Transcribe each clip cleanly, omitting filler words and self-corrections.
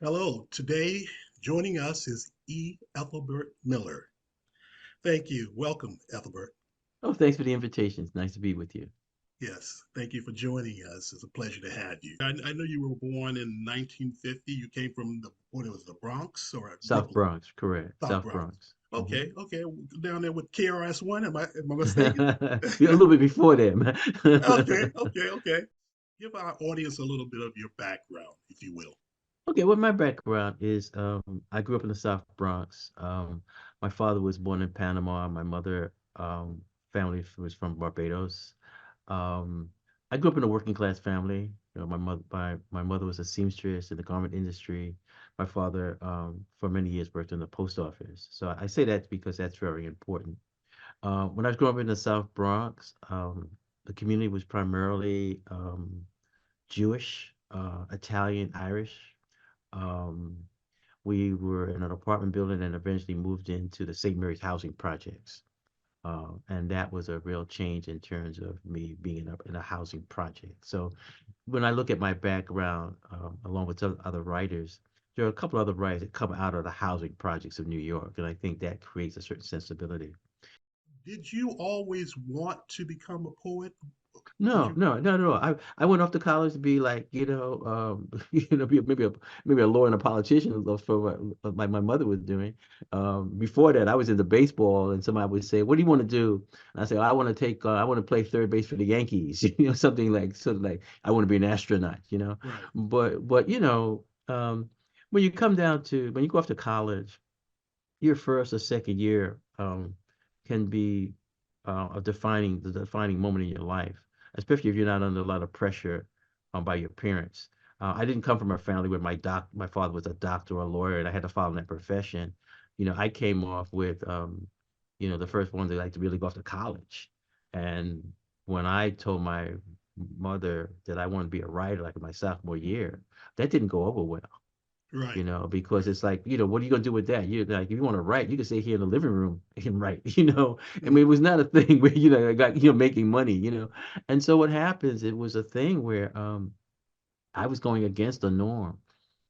Hello, today joining us is Ethelbert Miller. Thank you. Welcome, Ethelbert. Oh, thanks for the invitation. It's nice to be with you. Yes, thank you for joining us. It's a pleasure to have you. I know you were born in 1950. You came from what it was, the Bronx or South Brooklyn? Bronx, correct. South South Bronx. Bronx. Okay, okay. Down there with KRS-One. Am I mistaken? A little bit before that, Okay, man. okay, okay. Give our audience a little bit of your background, if you will. Okay, well, my background is I grew up in the South Bronx. My father was born in Panama. My mother family was from Barbados. Um, I grew up in a working class family. You know, my mother was a seamstress in the garment industry. My father, for many years, worked in the post office. So I say that because that's very important. When I was growing up in the South Bronx, the community was primarily Jewish, Italian, Irish. Um, we were in an apartment building and eventually moved into the St. Mary's housing projects. And that was a real change in terms of me being in a housing project. So when I look at my background, along with other writers, there are a couple other writers that come out of the housing projects of New York, and I think that creates a certain sensibility. Did you always want to become a poet? Did No, you? no, no, no. I went off to college to be like, maybe a lawyer and a politician for like my mother was doing. Before that, I was into baseball, and somebody would say, "What do you want to do?" And I say, "I want to I want to play third base for the Yankees." Something like sort of like I want to be an astronaut. Right. But when you come down to when you go off to college, your first or second year can be the defining moment in your life, especially if you're not under a lot of pressure by your parents. I didn't come from a family where my father was a doctor or a lawyer, and I had to follow that profession. I came off with, the first one that like to really go off to college, and when I told my mother that I wanted to be a writer, like in my sophomore year, that didn't go over well, Right. because Right. it's like, what are you gonna do with that? You like, if you want to write, you can stay here in the living room and write, I mean, Mm. it was not a thing where, I got, making money. And so what happens, it was a thing where I was going against the norm.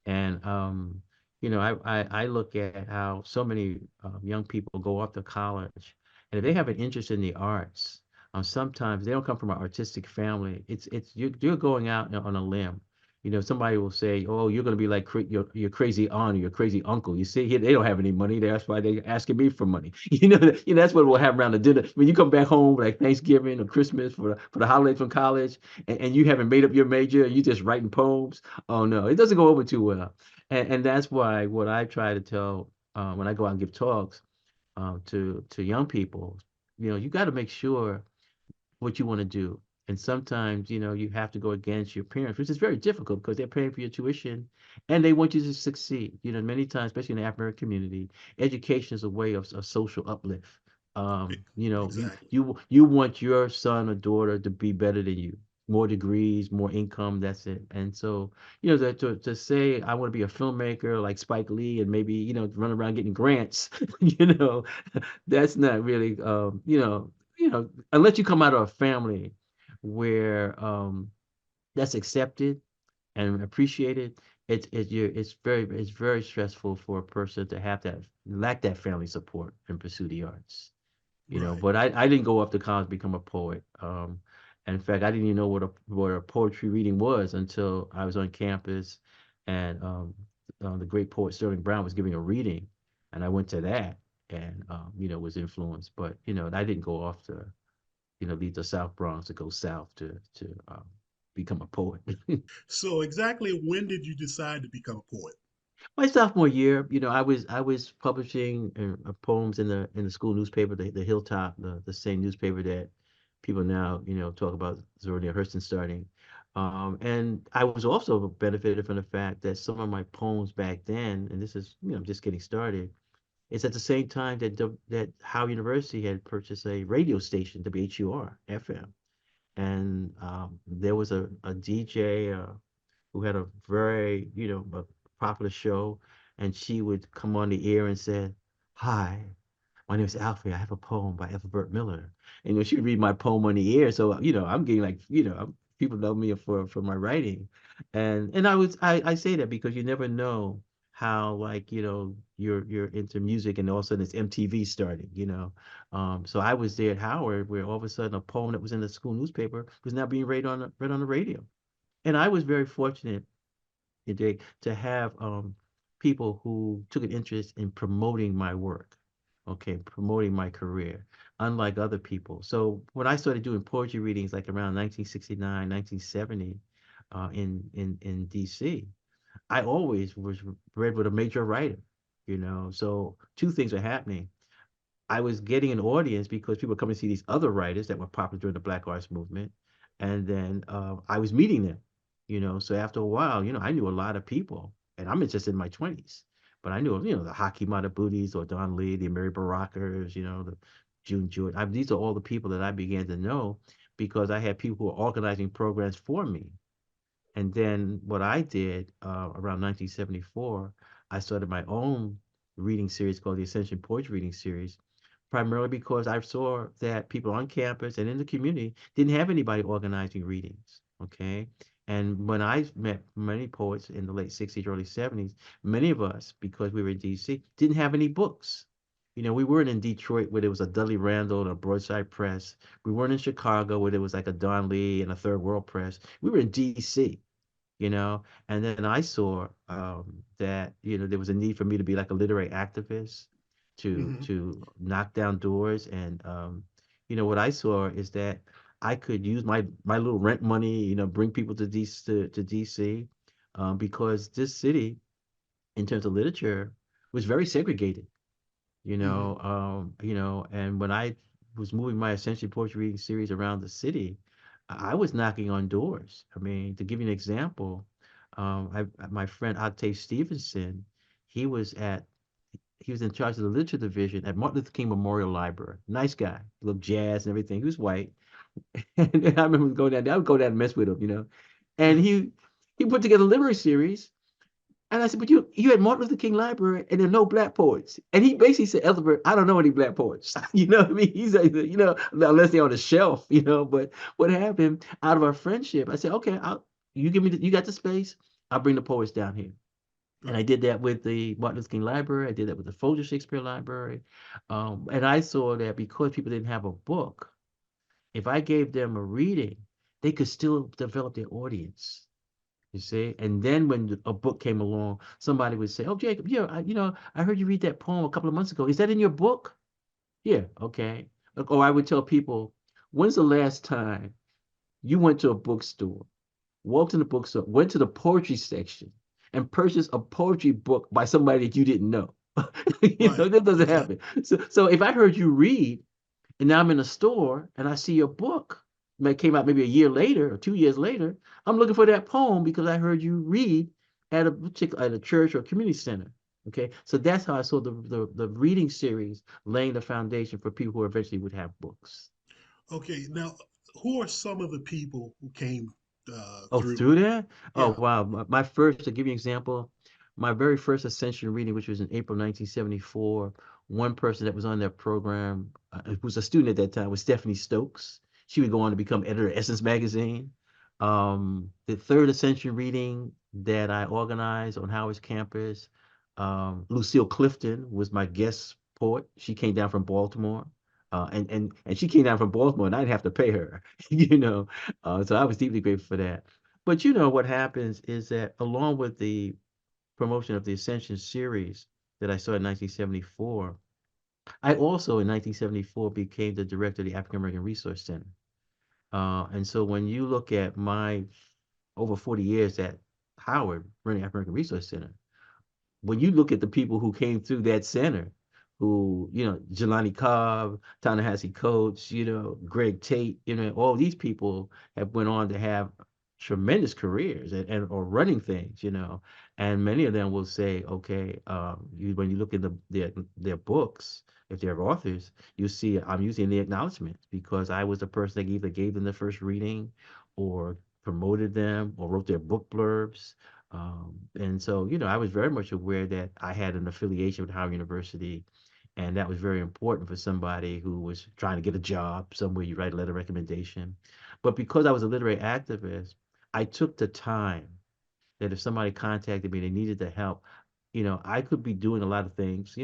And I look at how so many young people go off to college, and if they have an interest in the arts, sometimes they don't come from an artistic family. You're going out on a limb. Somebody will say, "Oh, you're going to be like your crazy aunt or your crazy uncle." You see, here they don't have any money. That's why they're asking me for money. That's what we'll have around the dinner when you come back home, like Thanksgiving or Christmas for the holidays from college, and you haven't made up your major, and you just writing poems. Oh no, it doesn't go over too well. And that's why what I try to tell when I go out and give talks to young people, you got to make sure what you want to do. And sometimes, you have to go against your parents, which is very difficult because they're paying for your tuition and they want you to succeed. Many times, especially in the African community, education is a way of social uplift. E- You Exactly. you want your son or daughter to be better than you, more degrees, more income. That's it. And so, to say I want to be a filmmaker like Spike Lee and maybe run around getting grants, that's not really unless you come out of a family where that's accepted and appreciated, it's very stressful for a person to have that lack that family support and pursue the arts. Right. But I didn't go up to college to become a poet. And in fact, I didn't even know what a poetry reading was until I was on campus, and the great poet Sterling Brown was giving a reading, and I went to that, and was influenced. But I didn't go off to leave the South Bronx to go south to become a poet. So exactly when did you decide to become a poet? My sophomore year, I was publishing poems in the school newspaper, the Hilltop, the same newspaper that people now talk about Zora Hurston starting. And I was also benefited from the fact that some of my poems back then, and this is just getting started, is at the same time that Howard University had purchased a radio station, WHUR FM, and there was a DJ who had a very popular show, and she would come on the air and said, "Hi, my name is Alfie. I have a poem by Ethelbert Miller." And she would read my poem on the air. So, I'm getting like, people know me for my writing. And I say that because you never know how, like, you're into music and all of a sudden it's MTV starting, So I was there at Howard where all of a sudden a poem that was in the school newspaper was now being read on the radio. And I was very fortunate to have people who took an interest in promoting my work, okay, promoting my career, unlike other people. So when I started doing poetry readings, like around 1969, 1970, in D.C., I always was read with a major writer, So two things are happening. I was getting an audience because people were coming to see these other writers that were popular during the Black Arts Movement, and then I was meeting them, So after a while, I knew a lot of people, and I'm just in my 20s, but I knew, the Haki Matabutis or Don Lee, the Amiri Barakas, the June Jewett. These are all the people that I began to know because I had people who were organizing programs for me. And then what I did around 1974, I started my own reading series called the Ascension Readings Series, primarily because I saw that people on campus and in the community didn't have anybody organizing readings. Okay. And when I met many poets in the late 60s, early 70s, many of us, because we were in DC, didn't have any books. We weren't in Detroit where there was a Dudley Randall and a Broadside Press. We weren't in Chicago where there was like a Don Lee and a Third World Press. We were in DC, and then I saw that there was a need for me to be like a literary activist, to Hmm. knock down doors, and what I saw is that I could use my little rent money, bring people to DC, because this city, in terms of literature, was very segregated, Hmm. and when I was moving my Ascension Poetry Reading Series around the city, I was knocking on doors. I mean, to give you an example, my friend Octave Stevenson, he was at he was in charge of the literature division at Martin Luther King Memorial Library. Nice guy, loved jazz and everything. He was white, and I remember going down there. I would go down and mess with him. And Yeah. he put together a literary series, and I said, but you at Martin Luther King Library and there are no black poets. And he basically said, Elizabeth, I don't know any black poets. You know what I mean? He's like, unless they're on the shelf, But what happened out of our friendship, I said, okay, you got the space, I'll bring the poets down here. And I Right. did that with the Martin Luther King Library. I did that with the Folger Shakespeare Library. And I saw that because people didn't have a book, if I gave them a reading, they could still develop their audience. You see, and then when a book came along, somebody would say, "Oh, Jacob, yeah, I heard you read that poem a couple of months ago. Is that in your book?" Yeah, okay. Or I would tell people, "When's the last time you went to a bookstore, walked in the bookstore, went to the poetry section, and purchased a poetry book by somebody that you didn't know?" Right. That doesn't Okay. happen. So if I heard you read, and now I'm in a store and I see your book that came out maybe a year later or 2 years later, I'm looking for that poem because I heard you read at a church or community center. Okay, so that's how I saw the reading series laying the foundation for people who eventually would have books. Okay. Now, who are some of the people who came Oh, through? through that? Oh, Yeah. wow. My first, to give you an example, my very first Ascension reading, which was in April 1974, one person that was on that program, who was a student at that time, was Stephanie Stokes. She would go on to become editor of Essence Magazine. The third Ascension reading that I organized on Howard's campus, Lucille Clifton was my guest poet. She came down from Baltimore. And she came down from Baltimore, and I didn't have to pay her, so I was deeply grateful for that. But what happens is that along with the promotion of the Ascension series that I saw in 1974, I also in 1974 became the director of the African American Resource Center. And so when you look at my over 40 years at Howard running African American Resource Center, when you look at the people who came through that center, who, Jelani Cobb, Ta-Nehisi Coates, Greg Tate, all these people have went on to have tremendous careers and or running things, and many of them will say, okay, when you look at their books, if they're authors, you see I'm using the acknowledgments because I was the person that either gave them the first reading or promoted them or wrote their book blurbs. And so, I was very much aware that I had an affiliation with Howard University, and that was very important for somebody who was trying to get a job somewhere. You write a letter of recommendation. But because I was a literary activist, I took the time that if somebody contacted me, they needed the help, I could be doing a lot of things,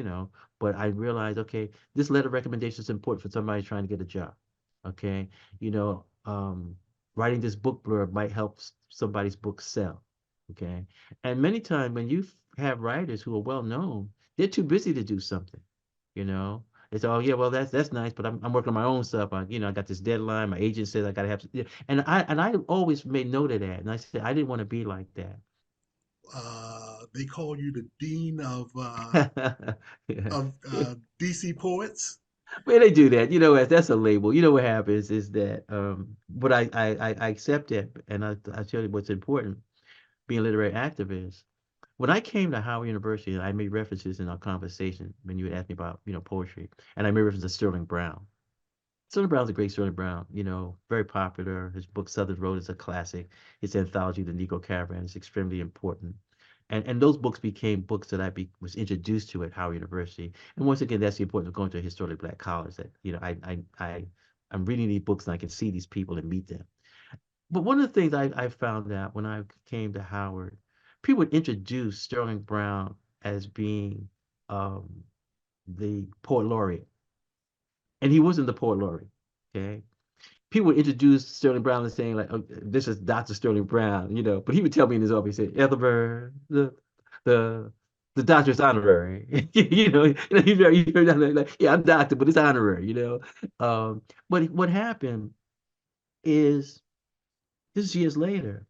but I realized, okay, this letter of recommendation is important for somebody trying to get a job. Okay. You know, um, Writing this book blurb might help somebody's book sell. Okay. And many times when you have writers who are well known, they're too busy to do something, you know. It's oh yeah, well that's nice, but I'm working on my own stuff. I got this deadline. My agent says I gotta have, yeah. And I always made note of that. And I said I didn't want to be like that. They call you the Dean Yeah. of D.C. poets. Well, they do that. That's a label. You know what happens is that, but I accept it, and I tell you what's important. Being a literary activist. When I came to Howard University, I made references in our conversation when you had asked me about poetry, and I made reference to Sterling Brown. Sterling Brown's a great Sterling Brown, very popular. His book Southern Road is a classic. His anthology, The Negro Caravan, is extremely important. And those books became books that was introduced to at Howard University. And once again, that's the importance of going to a historically black college. That I'm reading these books and I can see these people and meet them. But one of the things I found out when I came to Howard, people would introduce Sterling Brown as being um, the poet laureate, and he wasn't the poet laureate. Okay, people would introduce Sterling Brown as saying like, oh, "This is Dr. Sterling Brown," but he would tell me in his office, he said, "Ethelbert, the the doctor's honorary." He's very like, "Yeah, I'm doctor, but it's honorary." But what happened is this is years later.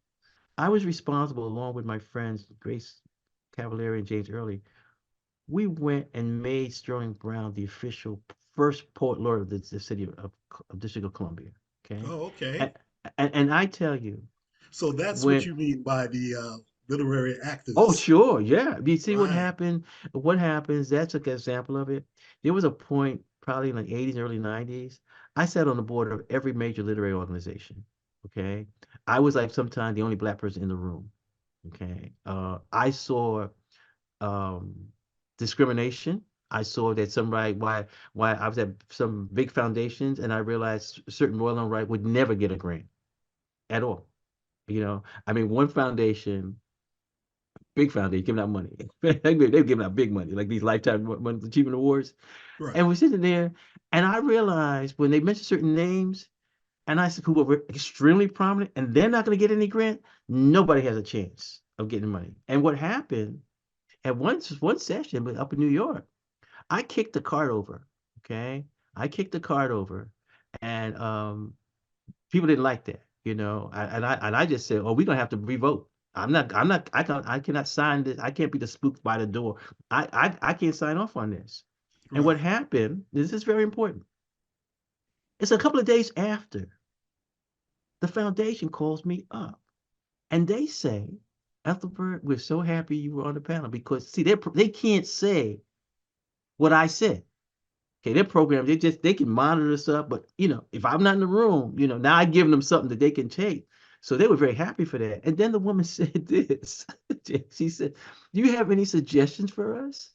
I was responsible, along with my friends Grace Cavalieri and James Early. We went and made Sterling Brown the official first poet laureate of the city of District of Columbia. Okay, Oh, okay. and, and I tell you, So that's what when you mean by the literary oh activist, sure, yeah, you see what right? happened. What happens? That's an example of it. There was a point, probably in the '80s and early '90s. I sat on the board of every major literary organization. Okay, I was like sometimes the only black person in the room. Okay, I saw um, discrimination. I saw that somebody why I was at some big foundations and I realized certain Royal and Right would never get a grant at all. I mean, one foundation, big foundation, giving out money. They're giving out big money, like these lifetime achievement awards. Right, And we're sitting there, and I realized when they mentioned certain names, and I said who were extremely prominent, and they're not going to get any grant. Nobody has a chance of getting money. And what happened at one session, but up in New York, I kicked the cart over. Okay, I kicked the cart over, and people didn't like that. And I just said, "Oh, we're gonna have to revote. I cannot sign this. I can't be the spook by the door. I can't sign off on this." And what right. happened? This is very important. It's a couple of days after the foundation calls me up, and they say, "Ethelbert, we're so happy you were on the panel because see, they can't say what I said." Okay, their program, they can monitor stuff, but if I'm not in the room, now I give them something that they can take. So they were very happy for that. And then the woman said this. She said, "Do you have any suggestions for us?"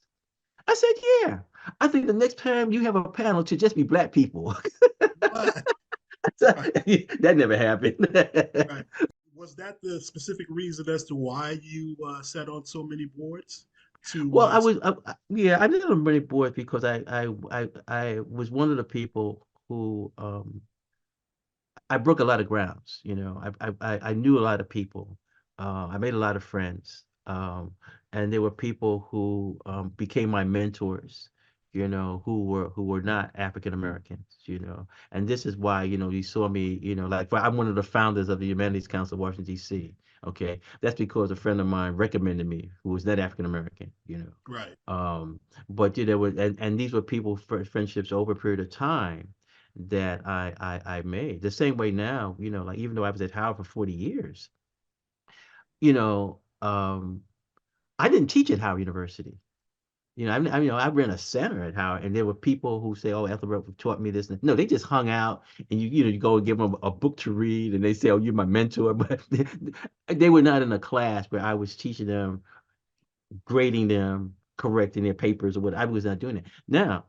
I said, "Yeah. I think the next time you have a panel to just be black people." Right, right, That never happened. right. Was that the specific reason as to why you sat on so many boards? To Well, yeah, I did on many boards because I was one of the people who I broke a lot of grounds. I knew a lot of people. I made a lot of friends. And there were people who became my mentors, who were not African Americans, And this is why, you saw me, like I'm one of the founders of the Humanities Council of Washington, D.C. Okay. That's because a friend of mine recommended me who was not African American. right, Um, but there were and these were people friendships over a period of time that I made. The same way now, like even though I was at Howard for 40 years, you know, um, I didn't teach at Howard University. I ran a center at Howard, and there were people who say, "Oh, Ethelbert taught me this." No, they just hung out, and you go and give them a book to read, and they say, "Oh, you're my mentor," but they were not in a class where I was teaching them grading them, correcting their papers or what. I was not doing it. Now,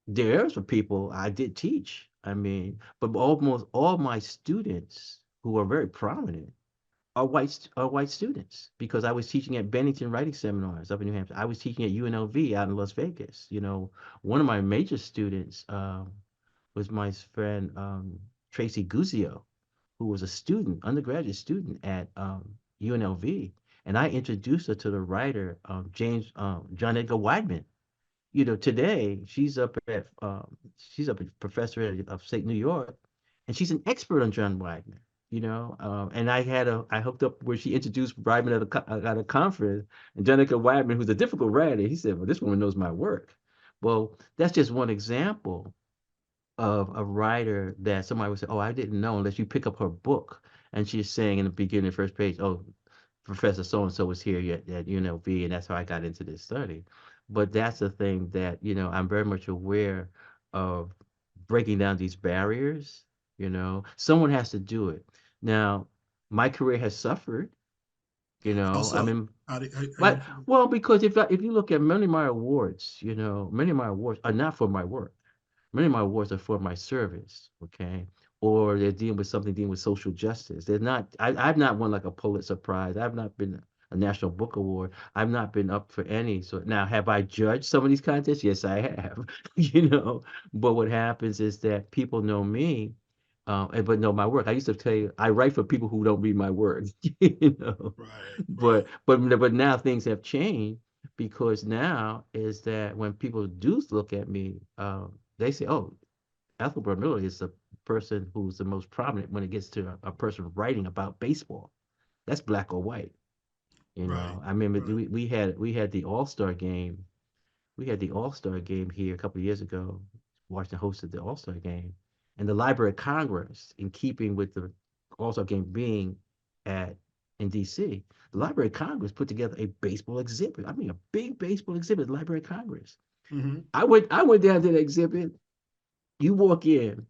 there's some people I did teach. I mean, but almost all my students who are very prominent are white students because I was teaching at Bennington Writing Seminars up in New Hampshire. I was teaching at UNLV out in Las Vegas. One of my major students was my friend Tracy Guzio, who was a student, undergraduate student at UNLV, and I introduced her to the writer James John Edgar Wideman. Today she's up at professor at upstate New York, and she's an expert on John Wagner. And I hooked up where she introduced Weidman at a conference, and Jenica Weidman, who's a difficult writer, he said, "Well, this woman knows my work." Well, that's just one example of a writer that somebody would say, "Oh, I didn't know," unless you pick up her book, and she's saying in the beginning, first page, "Oh, Professor so and so was here at UNLV, and that's how I got into this study." But that's the thing that, I'm very much aware of breaking down these barriers. Someone has to do it. Now, my career has suffered, How I so? mean, How you but feel? well, because if you look at many of my awards, many of my awards are not for my work. Many of my awards are for my service, okay? Or they're dealing with social justice. They're not, I've not won like a Pulitzer Prize. I've not been a National Book Award. I've not been up for any. So now, have I judged some of these contests? Yes, I have, But what happens is that people know me, but know my work. I used to tell you, I write for people who don't read my work, you know. Right, right, But now things have changed because now is that when people do look at me, they say, "Oh, Ethelbert Miller is the person who's the most prominent when it gets to a person writing about baseball. That's black or white." right, I remember right. we had the All-Star game. We had the All-Star game here a couple of years ago. Washington hosted the All-Star game, and the Library of Congress, in keeping with the All-Star game being at in D.C., the Library of Congress put together a baseball exhibit. I mean, a big baseball exhibit at the Library of Congress. Hmm. I went down to the exhibit. You walk in,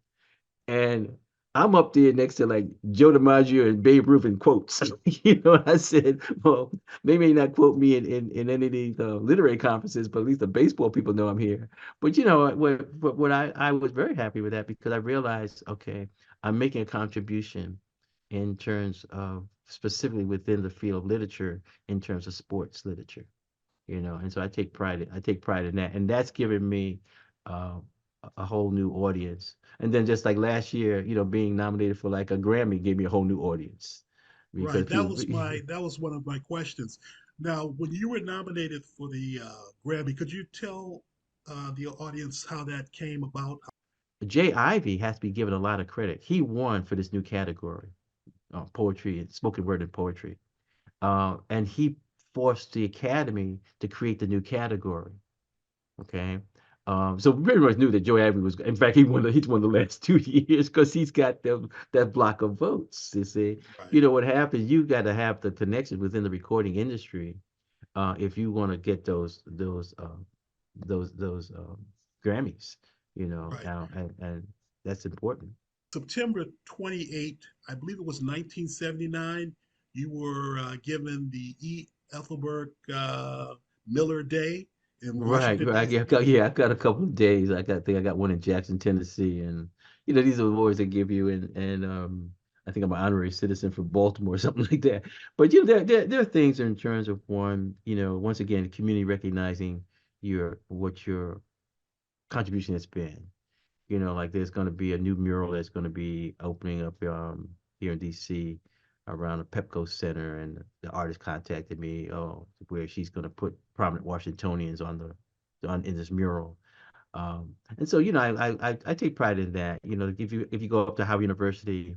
and I'm up there next to like Joe DiMaggio and Babe Ruth in quotes. I said, well, they may not quote me in any of these literary conferences, but at least the baseball people know I'm here. But what I was very happy with that because I realized, okay, I'm making a contribution in terms of specifically within the field of literature, in terms of sports literature. And so I take pride in that, and that's given me uh, a whole new audience. And then just like last year, being nominated for like a Grammy gave me a whole new audience because Right. That people. was one of my questions. Now, when you were nominated for the Grammy, could you tell the audience how that came about? Jay Ivy has to be given a lot of credit. He won for this new category, poetry and spoken word and poetry, and he forced the Academy to create the new category. Okay. So we pretty much knew that Joe Abbey was. In fact, he's won the last 2 years because he's got that block of votes. You see, Right. what happens? You got to have the connection within the recording industry if you want to get those Grammys. Right. And that's important. September 28th, I believe it was 1979, you were given the E. Ethelbert Miller Day in Right, Washington, right. D.C. Yeah, I've got a couple of days. I got one in Jackson, Tennessee, and these are awards they give you, and I think I'm an honorary citizen for Baltimore or something like that. But there are things in terms of one, once again, the community recognizing your contribution has been. Like there's going to be a new mural that's going to be opening up here in DC around the Pepco Center, and the artist contacted me, where she's going to put prominent Washingtonians on in this mural. And so I take pride in that. If you go up to Howard University,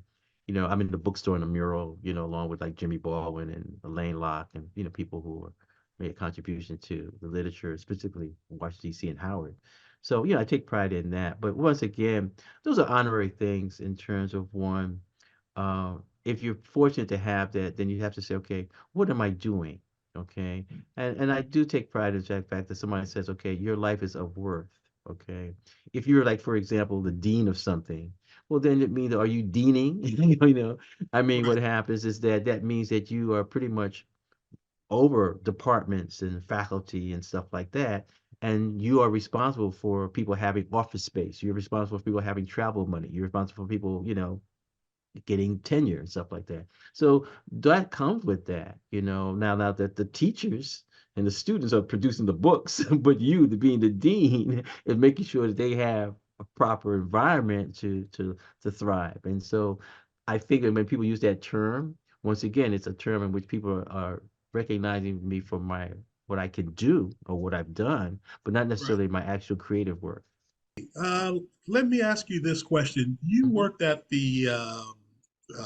I'm in the bookstore in the mural, along with like Jimmy Baldwin and Elaine Locke and people who made a contribution to the literature, specifically Washington D.C. and Howard. So I take pride in that. But once again, those are honorary things in terms of one. If you're fortunate to have that, then you have to say, okay, what am I doing? Okay, and I do take pride in the fact that somebody says, okay, your life is of worth. Okay. If you're like, for example, the dean of something, well, then it means, are you deaning? I mean, Right. what happens is that means that you are pretty much over departments and faculty and stuff like that. And you are responsible for people having office space. You're responsible for people having travel money. You're responsible for people, getting tenure and stuff like that. So that comes with that, now that the teachers and the students are producing the books, but you, the being the dean, is making sure that they have a proper environment to thrive. And so I figure when people use that term, once again, it's a term in which people are recognizing me for my what I can do or what I've done, but not Right. necessarily my actual creative work. Uh, Let me ask you this question. You Mhm. worked at the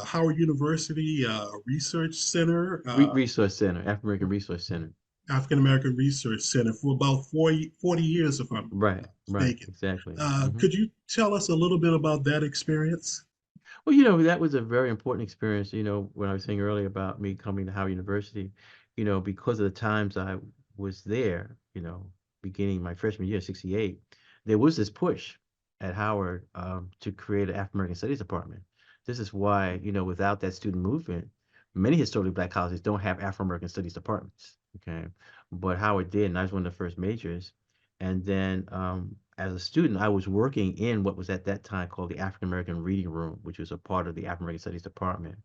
Howard University Research Center, Resource Center, African American Resource Center. African American Research Center, for about 40 years, if I'm Right, not right, mistaken. exactly. Could you tell us a little bit about that experience? Well, that was a very important experience, when I was saying earlier about me coming to Howard University, because of the times I was there, beginning my freshman year, 68, there was this push at Howard to create an African American Studies department. This is why, without that student movement, many historically black colleges don't have African American Studies departments. Okay. But Howard did, and I was one of the first majors. And then as a student, I was working in what was at that time called the African American Reading Room, which was a part of the African American Studies Department.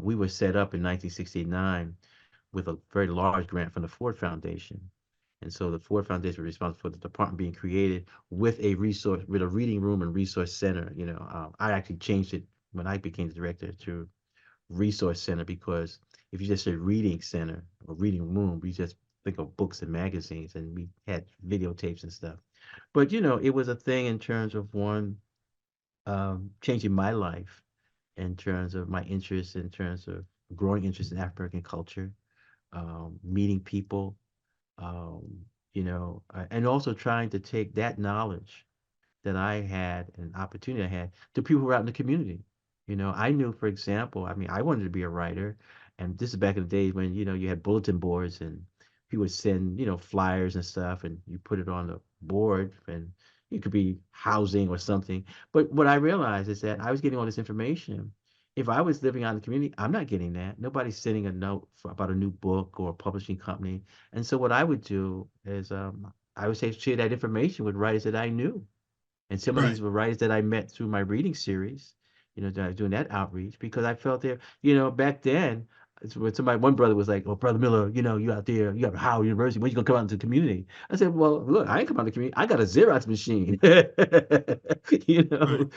We were set up in 1969 with a very large grant from the Ford Foundation. And so the Ford Foundation was responsible for the department being created with a reading room and resource center. I actually changed it when I became the director to resource center because if you just say reading center or reading room, we just think of books and magazines, and we had videotapes and stuff. But it was a thing in terms of one changing my life, in terms of my interest, in terms of growing interest in African culture, meeting people, um, and also trying to take that knowledge that I had, an opportunity I had, to people who were out in the community. I knew, for example, I mean, I wanted to be a writer, and this is back in the days when, you had bulletin boards and people would send, flyers and stuff, and you put it on the board, and it could be housing or something. But what I realized is that I was getting all this information. If I was living out in the community, I'm not getting that. Nobody's sending a note about a new book or a publishing company. And so what I would do is I would say share that information with writers that I knew, and some of Right, these were writers that I met through my reading series, that I was doing that outreach because I felt there, back then, it's when one brother was like, "Oh, Brother Miller, you out there, you have Howard University, when you gonna come out into the community?" I said, "Well, look, I ain't come out in the community. I got a Xerox machine." right,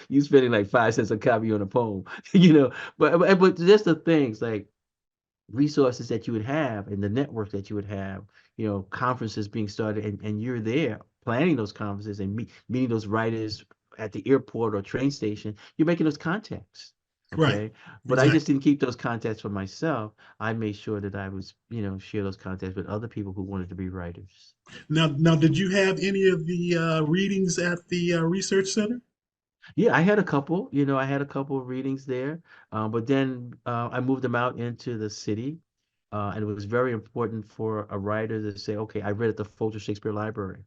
You spending like 5 cents a copy on a poem, you know. But just the things like resources that you would have and the network that you would have, conferences being started, and you're there planning those conferences and meeting those writers at the airport or train station, you're making those contacts. right. Okay. But I just Exactly. didn't keep those contacts for myself. I made sure that I was, share those contacts with other people who wanted to be writers. Now, did you have any of the readings at the research center? Yeah, I had a couple, I had a couple of readings there, but then I moved them out into the city. And it was very important for a writer to say, okay, I read at the Folger Shakespeare Library.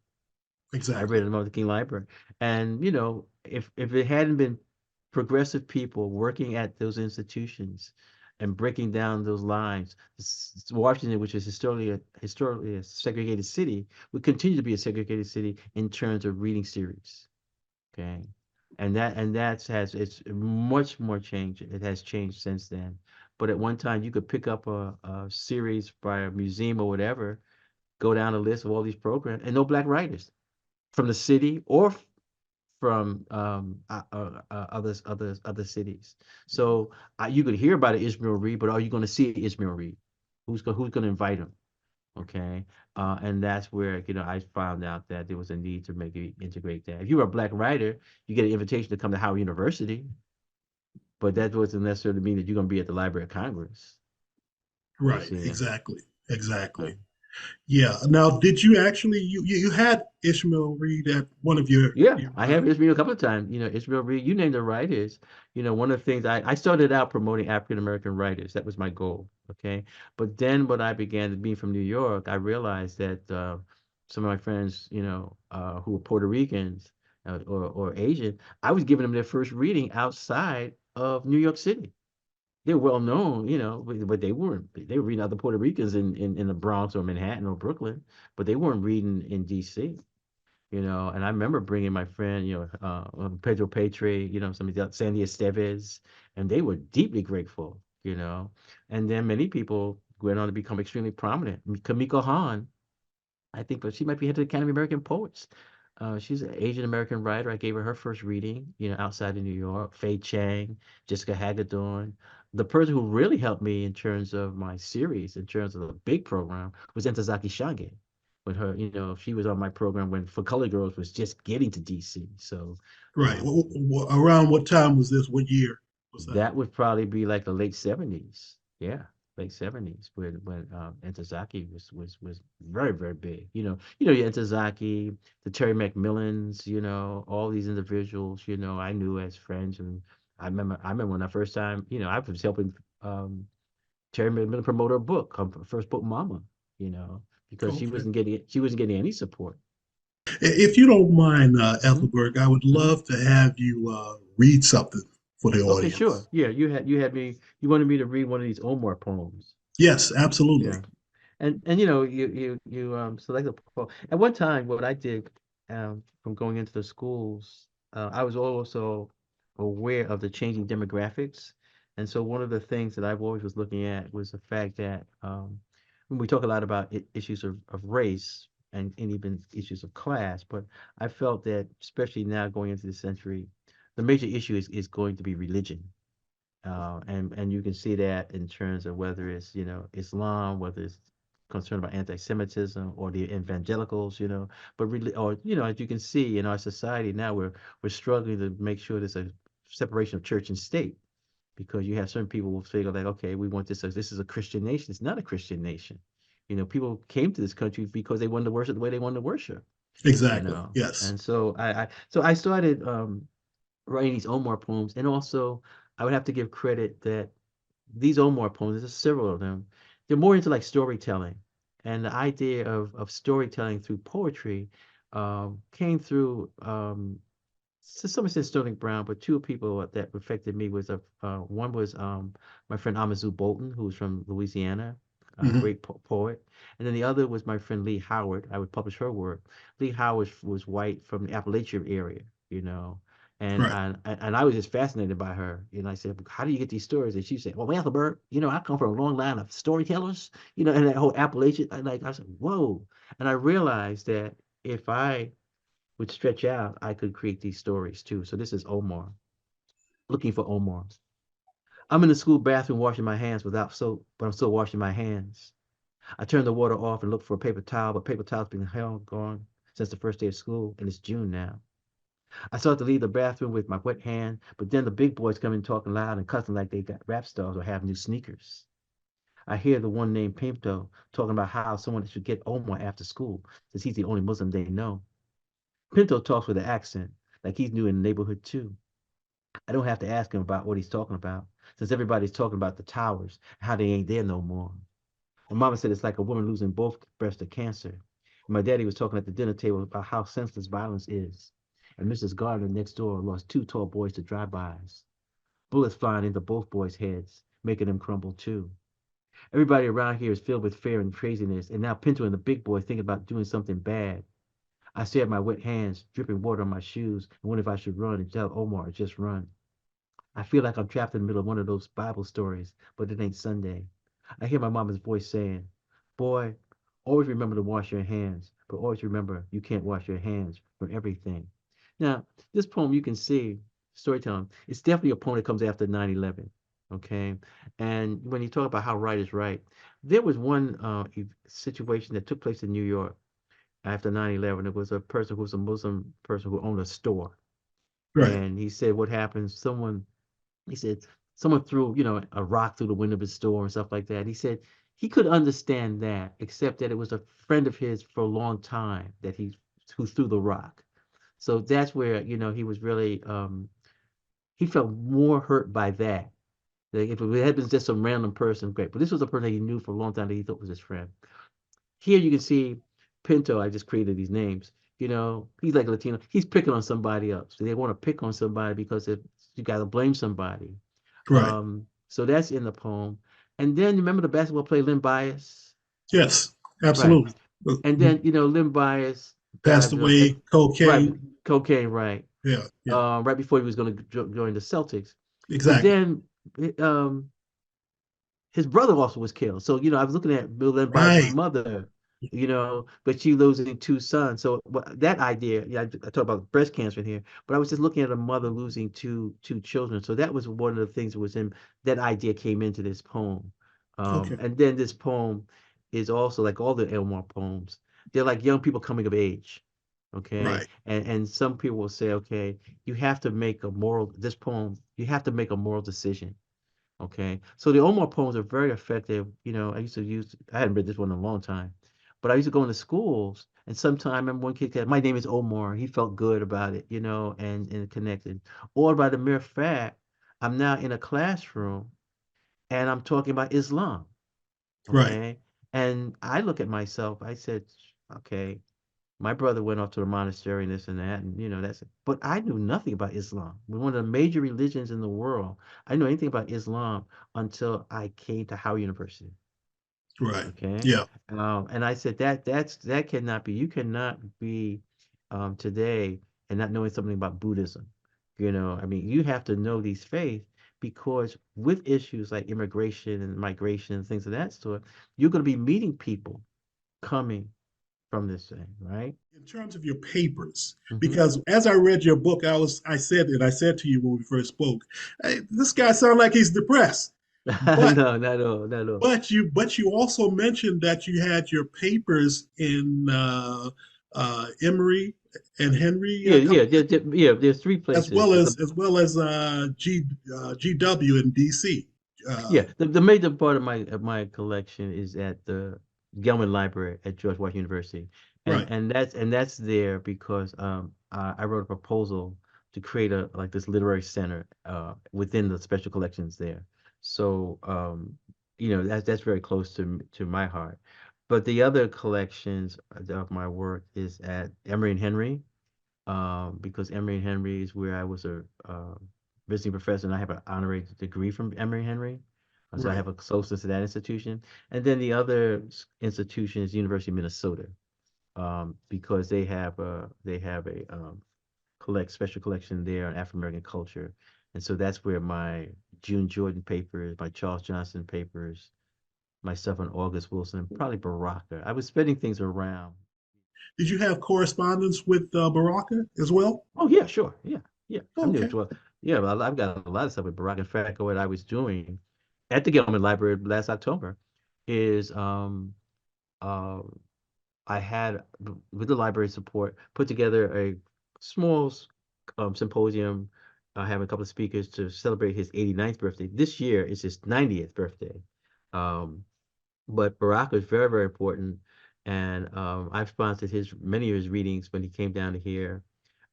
I Exactly. read at the Martin King Library. And, if it hadn't been progressive people working at those institutions and breaking down those lines, Washington, which is historically a segregated city, would continue to be a segregated city in terms of reading series. Okay. It's much more changed. It has changed since then. But at one time you could pick up a series by a museum or whatever, go down a list of all these programs, and no black writers from the city or from other cities. So you could hear about it, Ishmael Reed, but are you going to see Ishmael Reed? Who's going to invite him? Okay. And that's where, I found out that there was a need to integrate that. If you were a black writer, you get an invitation to come to Howard University, but that doesn't necessarily mean that you're going to be at the Library of Congress. You Right. see. Exactly. Uh, Exactly. Yeah. Now, did you actually you had Ishmael Reed at one of Yeah, your I have Israel a couple of times. Israel Reed, you named the writers. One of the things I started out promoting African American writers. That was my goal. Okay. But then when I began to be from New York, I realized that some of my friends, who were Puerto Ricans or Asian, I was giving them their first reading outside of New York City. they're well known, but they weren't. They were reading other Puerto Ricans in the Bronx or Manhattan or Brooklyn, but they weren't reading in D.C. And I remember bringing my friend, Pedro Petre, some of the Sandy Estevez, and they were deeply grateful, and then many people went on to become extremely prominent. Kamiko Han, I think, but she might be head of the Academy of American Poets. She's an Asian American writer. I gave her first reading, outside of New York. Faye Chang, Jessica Hagedorn. The person who really helped me in terms of my series, in terms of the big program, was Ntozake Shange. With her, she was on my program when For Color Girls was just getting to DC. So Right. um, Around what time was this? What year was that? that would probably be like the late 70s. Yeah, late 70s when Entezaki was very, very big. Your Entezaki, the Terry McMillans, all these individuals, I knew as friends. And I remember when I first time, I was helping um Terry McMillan promote her book, her first book, Mama, you know, because Okay. she wasn't getting any support. If you don't mind, Hmm. Ethelbert, I would Hmm. love to have you read something for the Okay, sure. audience. Yeah, you had me. You wanted me to read one of these Omar poems. Yes, absolutely. Yeah. And you select a pro. At one time, what I did, from going into the schools, I was also aware of the changing demographics, and so one of the things that I've always was looking at was the fact that, when we talk a lot about issues of race and even issues of class, but I felt that especially now going into this century, the major issue is going to be religion, and you can see that in terms of whether it's Islam, whether it's concerned about anti-Semitism or the evangelicals, but really, or as you can see in our society now, we're struggling to make sure there's a separation of church and state, because you have certain people who figure like, okay, we want this is a Christian nation. It's not a Christian nation. People came to this country because they wanted to worship the way they wanted to worship, Exactly. Yes. and so I started writing these Omar poems, and also I would have to give credit that these Omar poems, there's several of them, they're more into like storytelling. And the idea of storytelling through poetry came through, to some extent, Sterling Brown, but two people that affected me was one was my friend Amazu Bolton, who was from Louisiana, a Hmm. great poet, and then the other was my friend Lee Howard. I would publish her work. Lee Howard was white from the Appalachia area, and Right. and and I was just fascinated by her. I said, "How do you get these stories?" And she said, "Well, Ethelbert, I come from a long line of storytellers, and that whole Appalachia." I said, "Whoa!" And I realized that if I would stretch out, I could create these stories too. So this is Omar. Looking for Omar. I'm in the school bathroom washing my hands without soap, but I'm still washing my hands. I turn the water off and look for a paper towel, but paper towel's been held gone since the first day of school, and it's June now. I start to leave the bathroom with my wet hand, but then the big boys come in talking loud and cussing like they got rap stars or have new sneakers. I hear the one named Pinto talking about how someone should get Omar after school, since he's the only Muslim they know. Pinto talks with an accent, like he's new in the neighborhood too. I don't have to ask him about what he's talking about, since everybody's talking about the towers, how they ain't there no more. And mama said it's like a woman losing both breasts to cancer. And my daddy was talking at the dinner table about how senseless violence is. And Mrs. Gardner next door lost two tall boys to drive-bys. Bullets flying into both boys' heads, making them crumble too. Everybody around here is filled with fear and craziness, and now Pinto and the big boy thinking about doing something bad. I stare at my wet hands, dripping water on my shoes, and wonder if I should run and tell Omar to just run. I feel like I'm trapped in the middle of one of those Bible stories, but it ain't Sunday. I hear my mama's voice saying, "Boy, always remember to wash your hands, but always remember you can't wash your hands from everything." Now, this poem, you can see, storytelling, it's definitely a poem that comes after 9/11. Okay. And when you talk about how right is right, there was one situation that took place in New York after 9/11. It was a person who was a Muslim person who owned a store. Right. And he said, what happened? He said, someone threw, a rock through the window of his store and stuff like that. He said he could understand that, except that it was a friend of his for a long time who threw the rock. So that's where, he was really, he felt more hurt by that. Like if it had been just some random person, great. But this was a person he knew for a long time that he thought was his friend. Here you can see Pinto, I just created these names. He's like Latino. He's picking on somebody else. So they want to pick on somebody because if you got to blame somebody. Right. So that's in the poem. And then remember the basketball player Len Bias? Yes, Right. absolutely. And then, Len Bias Passed died, away, right, cocaine. cocaine, right. Yeah, yeah, Right before he was going to join the Celtics. But exactly. then um, his brother also was killed. So, I was looking at Bill Len Bias' Right. mother, but she losing two sons. So that idea, yeah, I talk about breast cancer in here, but I was just looking at a mother losing two children. So that was one of the things that was in that idea came into this poem. Okay. And then this poem is also like all the Elmore poems. They're like young people coming of age. Okay. Right. And some people will say, okay, this poem, you have to make a moral decision. Okay. So the Omar poems are very effective. I hadn't read this one in a long time, but I used to go into schools and sometimes I remember one kid said, my name is Omar. He felt good about it, and connected. Or by the mere fact, I'm now in a classroom and I'm talking about Islam. Right. Okay. And I look at myself, I said, okay, my brother went off to the monastery and this and that, and that's it. But I knew nothing about Islam. We're one of the major religions in the world. I didn't know anything about Islam until I came to Howard University. Right. Okay. Yeah. And I said that cannot be. You cannot be today and not knowing something about Buddhism. I mean, you have to know these faiths because with issues like immigration and migration and things of that sort, you're going to be meeting people coming from this thing, right? In terms of your papers, Hmm. because as I read your book, I said to you when we first spoke, hey, this guy sounds like he's depressed. But No, not at all, not at all. but you also mentioned that you had your papers in Emory and Henry Yeah, yeah, College, yeah. There's three as places. well as GW in D.C. Yeah, Uh, the major part of my collection is at the Gelman Library at George Washington University, and right, that's there because I wrote a proposal to create a like this literary center within the special collections there. So that's very close to my heart. But the other collections of my work is at Emory and Henry, because Emory and Henry is where I was a visiting professor, and I have an honorary degree from Emory and Henry. So I right. have a closeness to that institution. And then the other institution is University of Minnesota, because they have a special collection there on African American culture, and so that's where my June Jordan papers, my Charles Johnson papers, my stuff on August Wilson, and probably Baraka. I was spreading things around. Did you have correspondence with Baraka as well? Oh yeah, sure. Yeah, yeah. I'm doing Okay, 12. Yeah, well, I've got a lot of stuff with Barack. In fact, what I was doing at the Gilman Library last October is uh I had with the library support put together a small symposium. Having a couple of speakers to celebrate his 89th birthday. This year is his 90th birthday. Um, but Barack was very, very important. And I've sponsored many of his readings when he came down to here.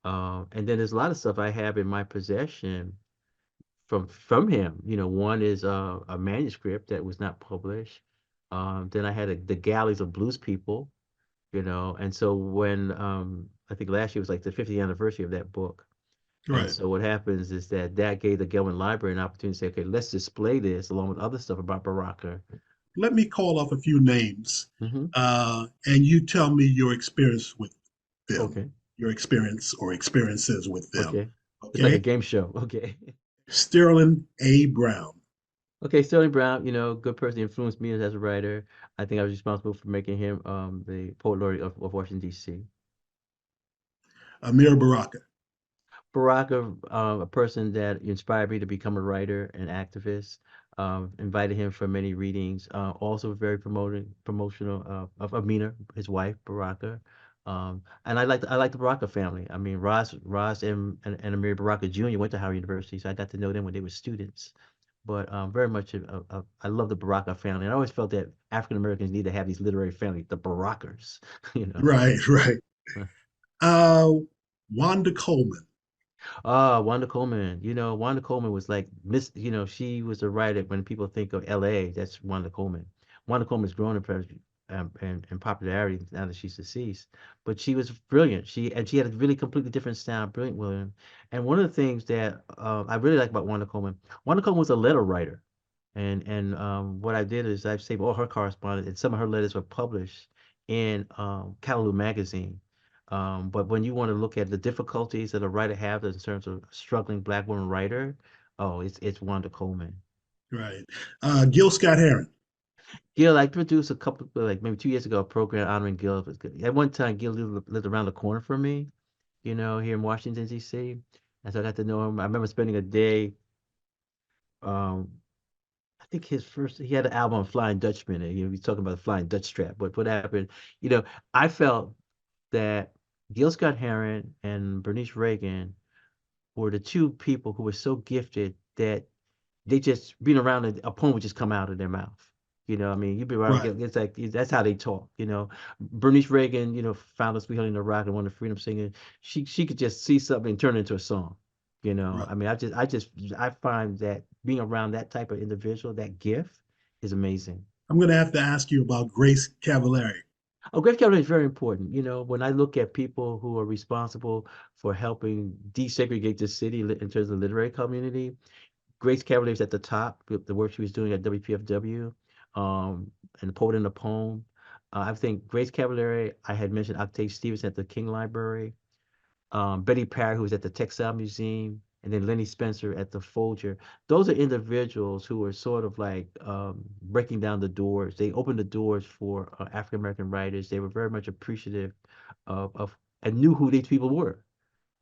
And then there's a lot of stuff I have in my possession from him. One is a manuscript that was not published. Then I had the Galleys of Blues People, and so when I think last year was like the 50th anniversary of that book. And right. so what happens is that gave the Gelman Library an opportunity to say, okay, let's display this along with other stuff about Baraka. Let me call off a few names, Hmm. and you tell me your experience with them, Okay. your experience or experiences with them. Okay. It's like a Okay, game show. Okay. Sterling A. Brown, Okay, Sterling Brown, good person, influenced me as a writer. I think I was responsible for making him the poet laureate of Washington, D.C. Amir Baraka, Baraka, a person that inspired me to become a writer and activist, invited him for many readings. Also very promotional of Amina, his wife, Baraka. And I like the Baraka family. I mean, Roz and Amiri Baraka Jr. went to Howard University, so I got to know them when they were students. But very much, I love the Baraka family. And I always felt that African Americans need to have these literary families, the Barakas, you know. right, right. Uh, Wanda Coleman, Wanda Coleman. Wanda Coleman was like Miss. She was a writer. When people think of L.A., that's Wanda Coleman. Wanda Coleman's grown in popularity now that she's deceased, but she was brilliant. She had a really completely different style, brilliant William. And one of the things that I really like about Wanda Coleman was a letter writer. And what I did is I saved all her correspondence, and some of her letters were published in Callaloo magazine. But when you want to look at the difficulties that a writer has in terms of a struggling Black woman writer, oh, it's Wanda Coleman. Right. Gil Scott Heron. Gil, I produced a couple, like maybe 2 years ago, a program honoring Gil. It was good. At one time, Gil lived around the corner from me, here in Washington, D.C. And so I got to know him. I remember spending a day. Um, I think he had an album on Flying Dutchman, and he's talking about the Flying Dutch Strap. But what happened, you know, I felt that Gil Scott Heron and Bernice Reagan were the two people who were so gifted that they just being around a poem would just come out of their mouth. I mean, you'd be around, Right. it's like that's how they talk. Bernice Reagan, found us Sweet in the Rock and won the Freedom Singer. She could just see something and turn it into a song. Right. I mean, I find that being around that type of individual, that gift is amazing. I'm going to have to ask you about Grace Cavalieri. Oh, Grace Kelly is very important. When I look at people who are responsible for helping desegregate the city in terms of the literary community, Grace Cavalier is at the top with the work she was doing at WPFW, and the Poet in the Poem. I think Grace Cavalieri, I had mentioned Octave Stevens at the King Library, Betty Parry, who was at the Textile Museum, and then Lenny Spencer at the Folger. Those are individuals who are sort of like breaking down the doors. They opened the doors for African American writers. They were very much appreciative of and knew who these people were.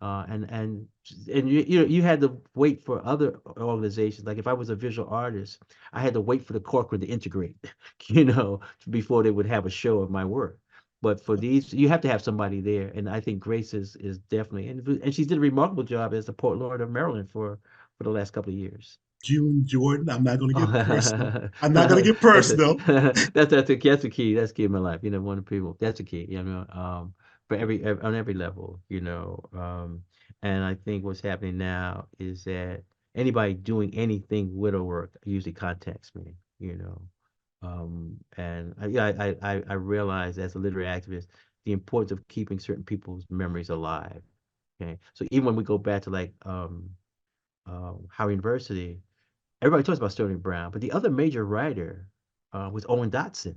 And you had to wait for other organizations. Like if I was a visual artist, I had to wait for the Corcoran to integrate, before they would have a show of my work. But for these, you have to have somebody there, and I think Grace is definitely, and she did a remarkable job as the Port Lord of Maryland for the last couple of years. June Jordan. I'm not going to get personal. Oh, I'm not going to get that's a personal. that's a key. That's key in my life. One of the people. That's a key. For on every level. And I think what's happening now is that anybody doing anything widow work usually contacts me. And I realize as a literary activist the importance of keeping certain people's memories alive. Okay, so even when we go back to like Howard University, everybody talks about Sterling Brown, but the other major writer was Owen Dotson,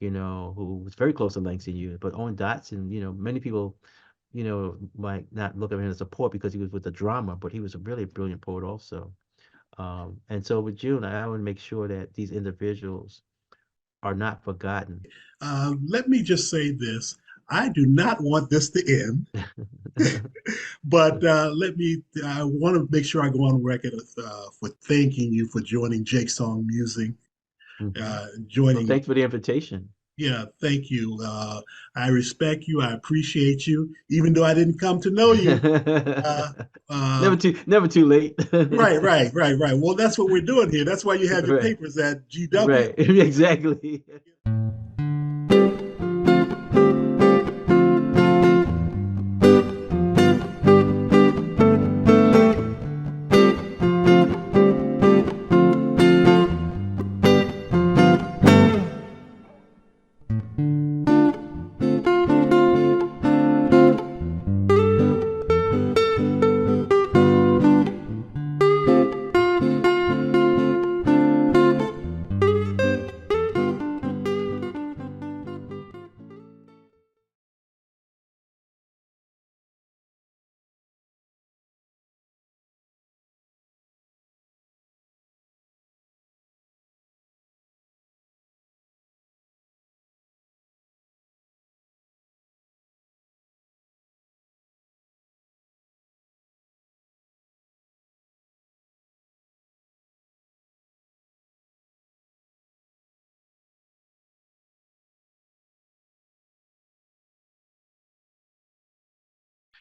who was very close to Langston Hughes. But Owen Dotson, many people, might not look at him as a poet because he was with the drama, but he was a really brilliant poet also. And so with June, I want to make sure that these individuals are not forgotten. Let me just say this. I do not want this to end, but I want to make sure I go on record for thanking you for joining Jakesong Musing, Mhm. Well, joining. thanks for the invitation. Yeah, thank you. I respect you. I appreciate you, even though I didn't come to know you. Uh, uh, Never too late. right, right, right, right. Well, that's what we're doing here. That's why you have your Right, papers at GW. right, exactly.